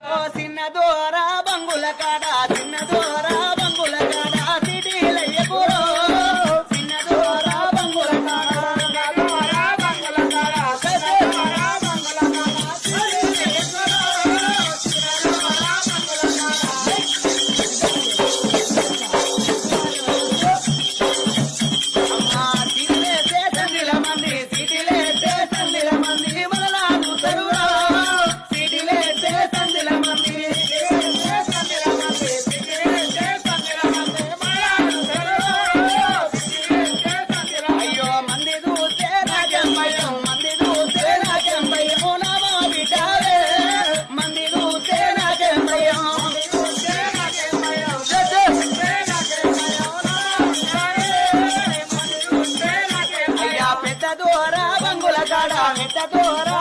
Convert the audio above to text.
చిన్న దూరా బంగుల కాడ చిన్న దూరా బంగుల కాడ సిటీలయ్యకురో చిన్న దూరా బంగుల కాడ పెద్ద దూరా బంగుల కాడ పెద్ద దూరా